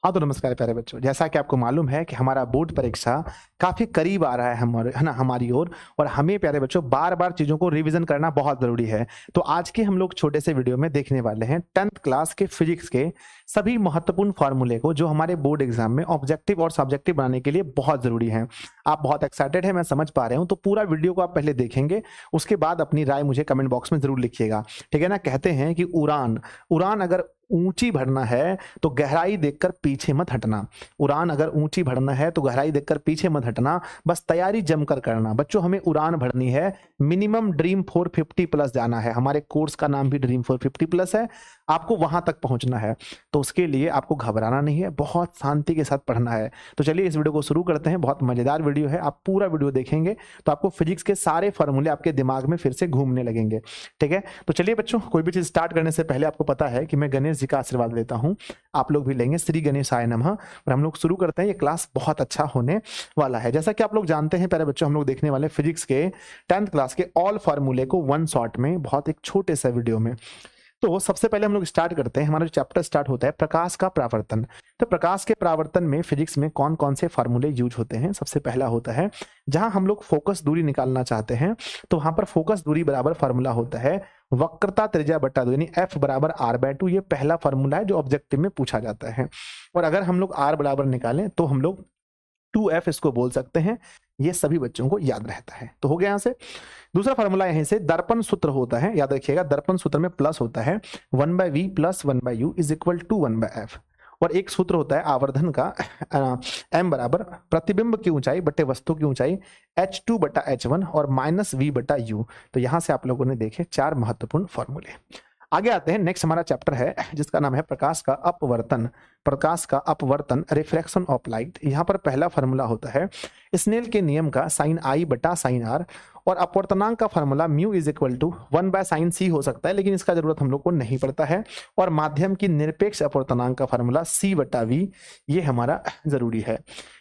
हाँ तो नमस्कार प्यारे बच्चों, जैसा कि आपको मालूम है कि हमारा बोर्ड परीक्षा काफी करीब आ रहा है हमारी ओर। और हमें प्यारे बच्चों बार बार चीजों को रिवीजन करना बहुत जरूरी है। तो आज के हम लोग छोटे से वीडियो में देखने वाले हैं 10th क्लास के फिजिक्स के सभी महत्वपूर्ण फॉर्मूले को जो हमारे बोर्ड एग्जाम में ऑब्जेक्टिव और सब्जेक्टिव बनाने के लिए बहुत जरूरी है। आप बहुत एक्साइटेड है, मैं समझ पा रहा हूँ। तो पूरा वीडियो को आप पहले देखेंगे, उसके बाद अपनी राय मुझे कमेंट बॉक्स में जरूर लिखिएगा, ठीक है ना। कहते हैं कि उड़ान उड़ान अगर ऊंची भरना है तो गहराई देखकर पीछे मत हटना। उड़ान अगर ऊंची भरना है तो गहराई देखकर पीछे मत हटना, बस तैयारी जमकर करना। बच्चों हमें उड़ान भरनी है, मिनिमम ड्रीम 450 प्लस जाना है। हमारे कोर्स का नाम भी ड्रीम 450 प्लस है, आपको वहां तक पहुंचना है। तो उसके लिए आपको घबराना नहीं है, बहुत शांति के साथ पढ़ना है। तो चलिए इस वीडियो को शुरू करते हैं। बहुत मजेदार वीडियो है, आप पूरा वीडियो देखेंगे तो आपको फिजिक्स के सारे फॉर्मूले आपके दिमाग में फिर से घूमने लगेंगे, ठीक है। तो चलिए बच्चों, कोई भी चीज स्टार्ट करने से पहले आपको पता है कि मैं गणेश जी का आशीर्वाद लेता हूं, आप लोग भी लेंगे। श्री गणेशाय नमः। और हम लोग शुरू करते हैं। ये क्लास बहुत अच्छा होने वाला है। जैसा कि आप लोग जानते हैं प्यारे बच्चों, हम लोग देखने वाले फिजिक्स के 10th क्लास के ऑल फॉर्मूले को वन शॉट में, बहुत एक छोटे से वीडियो में। तो सबसे पहले हम लोग स्टार्ट करते हैं। हमारा चैप्टर स्टार्ट होता है प्रकाश का परावर्तन। तो प्रकाश के परावर्तन में फिजिक्स में कौन कौन से फार्मूले यूज होते हैं। सबसे पहला होता है, जहां हम लोग फोकस दूरी निकालना चाहते हैं तो वहां पर फोकस दूरी बराबर फार्मूला होता है वक्रता त्रिज्या बटा 2, यानी F बराबर R/2। ये पहला फार्मूला है जो ऑब्जेक्टिव में पूछा जाता है। और अगर हम लोग R बराबर निकालें तो हम लोग 2F इसको बोल सकते हैं। ये सभी बच्चों को याद रहता है। तो हो गया यहां से। दूसरा फार्मूला यहीं से दर्पण सूत्र होता है, याद रखिएगा। दर्पण सूत्र में प्लस होता है 1/v plus 1/u is equal to 1/f। और एक सूत्र होता है आवर्धन का, m बराबर प्रतिबिंब की ऊंचाई बटे वस्तु की ऊंचाई h2 बटा h1 और माइनस v बटा u। तो यहां से आप लोगों ने देखे 4 महत्वपूर्ण फॉर्मूले। आगे आते हैं। नेक्स्ट हमारा चैप्टर है जिसका नाम है प्रकाश का अपवर्तन। प्रकाश का अपवर्तन, रिफ्रैक्शन ऑफ लाइट। यहां पर पहला फार्मूला होता है स्नेल के नियम का साइन आई बटा साइन आर। और अपवर्तनांक का formula mu is equal to 1/sin c हो सकता है, लेकिन इसका जरूरत हम लोग को नहीं पड़ता है। और माध्यम की निरपेक्ष अपवर्तनांक का फार्मूला c बटा v, ये हमारा जरूरी है,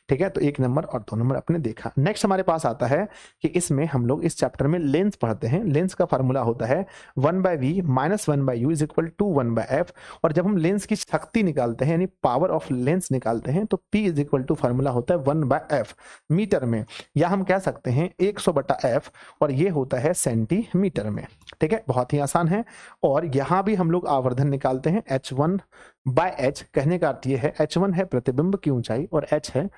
ठीक है। तो 1 नंबर और 2 नंबर आपने देखा। नेक्स्ट हमारे पास आता है कि इसमें हम लोग इस चैप्टर में लेंस पढ़ते हैं। लेंस का फार्मूला होता है 1/v minus 1/u is equal to 1/f। और जब हम लेंस की शक्ति निकालते हैं, यानी पावर ऑफ लेंस निकालते हैं, तो p is equal to formula होता है 1/f मीटर में, या हम कह सकते हैं 100 बटा f, और ये होता है सेंटीमीटर में, ठीक है। बहुत ही आसान है। और यहां भी हम लोग आवर्धन निकालते हैं h1/h। कहने का अर्थ ये है h1 है प्रतिबिंब की ऊंचाई और h है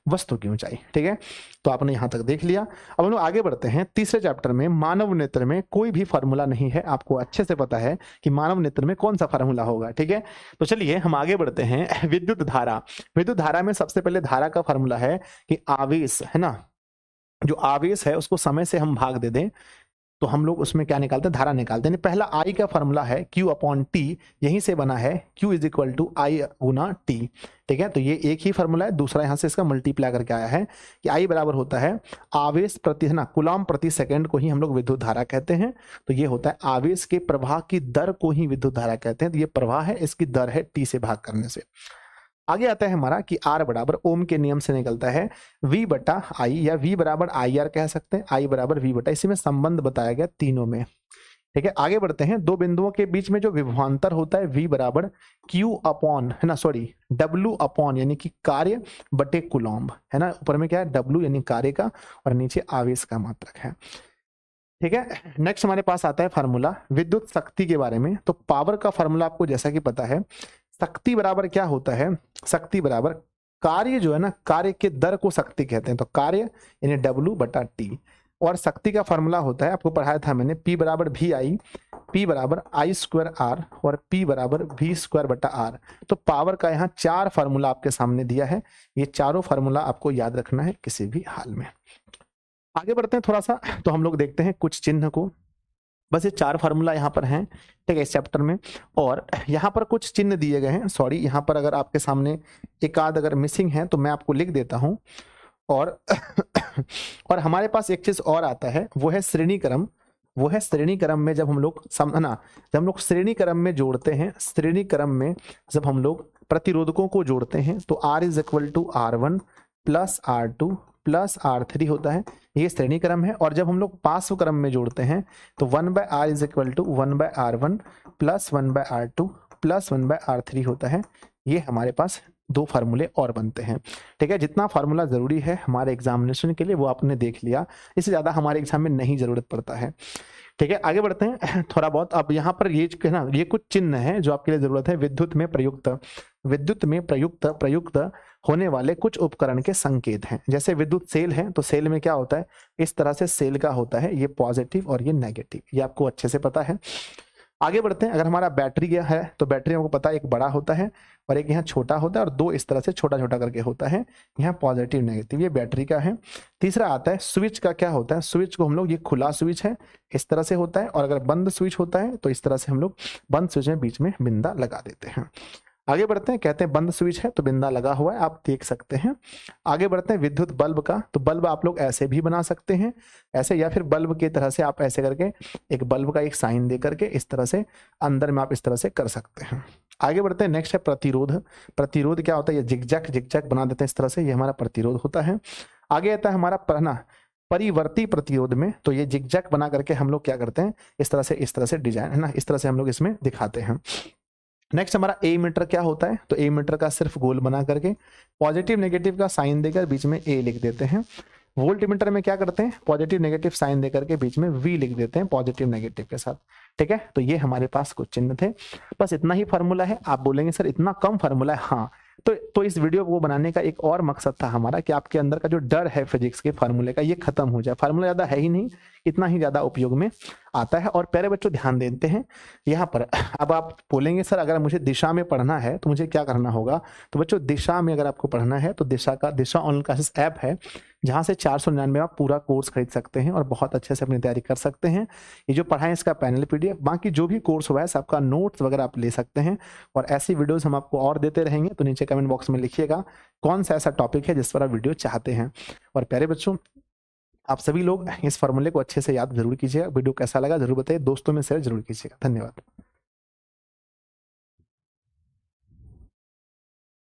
वस्तु की ऊंचाई, ठीक है। तो आपने यहां तक देख लिया। अब हम लोग आगे बढ़ते हैं। तीसरे चैप्टर में मानव नेत्र में कोई भी फार्मूला नहीं है। आपको अच्छे से पता है कि मानव नेत्र में कौन सा फार्मूला होगा, ठीक है। तो चलिए हम आगे बढ़ते हैं। विद्युत धारा। विद्युत धारा में सबसे पहले धारा का फार्मूला है कि आवेश है ना, जो आवेश है उसको समय से हम भाग दे दें तो हम लोग उसमें क्या निकालते हैं, धारा निकालते हैं। पहला आई का फार्मूला है Q/T, यहीं से बना है Q is equal to I गुना T, ठीक है। तो ये एक ही फार्मूला है। दूसरा यहां से इसका मल्टीप्लाई करके आया है कि I बराबर होता है आवेश प्रति, है ना, कूलम प्रति सेकंड को ही हम लोग विद्युत धारा कहते हैं। तो ये होता है आवेश के प्रवाह की दर को ही विद्युत धारा कहते हैं। तो ये प्रवाह है, इसकी दर है T से भाग करने से। आगे आता है हमारा कि R बराबर ओम के नियम से निकलता है V बटा I, या V बराबर IR कह सकते हैं। I बराबर V बटा, इसी में संबंध बताया गया तीनों में, ठीक है। आगे बढ़ते हैं। दो बिंदुओं के बीच में जो विभवांतर होता है V बराबर Q/, है ना, सॉरी W/, यानी कि कार्य बटे कूलम्ब, है ना। ऊपर में क्या है W यानी कार्य का, और नीचे आवेश का मात्रक है, ठीक है। नेक्स्ट हमारे पास आता है फार्मूला विद्युत शक्ति के बारे में। तो पावर का फार्मूला आपको जैसा कि पता है, शक्ति बराबर क्या होता है, शक्ति बराबर कार्य जो है ना, कार्य के दर को शक्ति कहते हैं। तो कार्य यानी W बटा T। और शक्ति का फार्मूला होता है, आपको पढ़ाया था मैंने, P बराबर VI, P बराबर I² R और P बराबर V² बटा R। तो पावर का यहाँ 4 फार्मूला आपके सामने दिया है। ये चारों फार्मूला आपको याद रखना है किसी भी हाल में। आगे बढ़ते हैं थोड़ा सा। तो हम लोग देखते हैं कुछ चिन्ह को। बस ये 4 फार्मूला यहाँ पर हैं, ठीक है, इस चैप्टर में। और यहाँ पर कुछ चिन्ह दिए गए हैं। सॉरी, यहाँ पर अगर आपके सामने एक आध अगर मिसिंग है तो मैं आपको लिख देता हूँ। और और हमारे पास एक चीज और आता है, वो है श्रेणी क्रम। वो है श्रेणी क्रम में जब हम लोग समझना, जब हम लोग श्रेणी क्रम में जोड़ते हैं, श्रेणी क्रम में जब हम लोग प्रतिरोधकों को जोड़ते हैं तो R is equal to R1 plus R2 plus R3 होता है। ये श्रेणी क्रम है। और जब हम लोग पार्श्व क्रम में जोड़ते हैं तो 1/R is equal to 1/R1 plus 1/R2 plus 1/R3 होता है। ये हमारे पास 2 फार्मूले और बनते हैं। ठीक है, जितना फार्मूला ज़रूरी है हमारे एग्जामिनेशन के लिए वो आपने देख लिया, इससे ज़्यादा हमारे एग्जाम में नहीं ज़रूरत पड़ता है। ठीक है, आगे बढ़ते हैं थोड़ा बहुत। अब यहाँ पर ये ना ये कुछ चिन्ह हैं जो आपके लिए ज़रूरत है। विद्युत में प्रयुक्त होने वाले कुछ उपकरण के संकेत हैं। जैसे विद्युत सेल है तो सेल में क्या होता है, इस तरह से सेल का होता है, ये पॉजिटिव और ये नेगेटिव, ये आपको अच्छे से पता है। आगे बढ़ते हैं। अगर हमारा बैटरी है तो बैटरी हमको पता है एक बड़ा होता है और एक यहाँ छोटा होता है और 2 इस तरह से छोटा छोटा करके होता है, यहाँ पॉजिटिव नेगेटिव, ये बैटरी का है। तीसरा आता है स्विच का। क्या होता है, स्विच को हम लोग, ये खुला स्विच है इस तरह से होता है, और अगर बंद स्विच होता है तो इस तरह से हम लोग बंद स्विच में बीच में बिंदा लगा देते हैं। आगे बढ़ते हैं, कहते हैं बंद स्विच है तो बिंदा लगा हुआ है, आप देख सकते हैं। आगे बढ़ते हैं विद्युत बल्ब का। तो बल्ब आप लोग ऐसे भी बना सकते हैं, ऐसे, या फिर बल्ब की तरह से आप ऐसे करके एक बल्ब का एक साइन दे करके इस तरह से अंदर में आप इस तरह से कर सकते हैं। आगे बढ़ते हैं, नेक्स्ट है प्रतिरोध। प्रतिरोध क्या होता है, ये जिगजैग बना देते हैं इस तरह से, ये हमारा प्रतिरोध होता है। आगे आता है हमारा परिवर्ती प्रतिरोध में। तो ये जिगजैग बना करके हम लोग क्या करते हैं, इस तरह से डिजाइन है ना, इस तरह से हम लोग इसमें दिखाते हैं। नेक्स्ट हमारा ए मीटर क्या होता है, तो ए मीटर का सिर्फ गोल बना करके पॉजिटिव नेगेटिव का साइन देकर बीच में ए लिख देते हैं। वोल्ट मीटर में क्या करते हैं, पॉजिटिव नेगेटिव साइन देकर के बीच में वी लिख देते हैं पॉजिटिव नेगेटिव के साथ। ठीक है, तो ये हमारे पास कुछ चिन्ह थे, बस इतना ही फार्मूला है। आप बोलेंगे सर इतना कम फार्मूला है, हाँ, तो इस वीडियो को बनाने का एक और मकसद था हमारा कि आपके अंदर का जो डर है फिजिक्स के फार्मूले का ये खत्म हो जाए। फार्मूला ज्यादा है ही नहीं, इतना ही ज्यादा उपयोग में आता है। और प्यारे बच्चों ध्यान देते हैं यहाँ पर, अब आप बोलेंगे सर अगर मुझे दिशा में पढ़ना है तो मुझे क्या करना होगा, तो बच्चों दिशा में अगर आपको पढ़ना है तो दिशा ऑनलाइन क्लासेस ऐप है, जहाँ से 499 आप पूरा कोर्स खरीद सकते हैं और बहुत अच्छे से अपनी तैयारी कर सकते हैं। ये जो पढ़ाएं इसका पैनल PDF, बाकी जो भी कोर्स हुआ है सबका नोट्स वगैरह आप ले सकते हैं। और ऐसी वीडियोस हम आपको और देते रहेंगे, तो नीचे कमेंट बॉक्स में लिखिएगा कौन सा ऐसा टॉपिक है जिस पर आप वीडियो चाहते हैं। और प्यारे बच्चों, आप सभी लोग इस फॉर्मूले को अच्छे से याद जरूर कीजिएगा। वीडियो कैसा लगा जरूर बताइए, दोस्तों में शेयर जरूर कीजिएगा। धन्यवाद।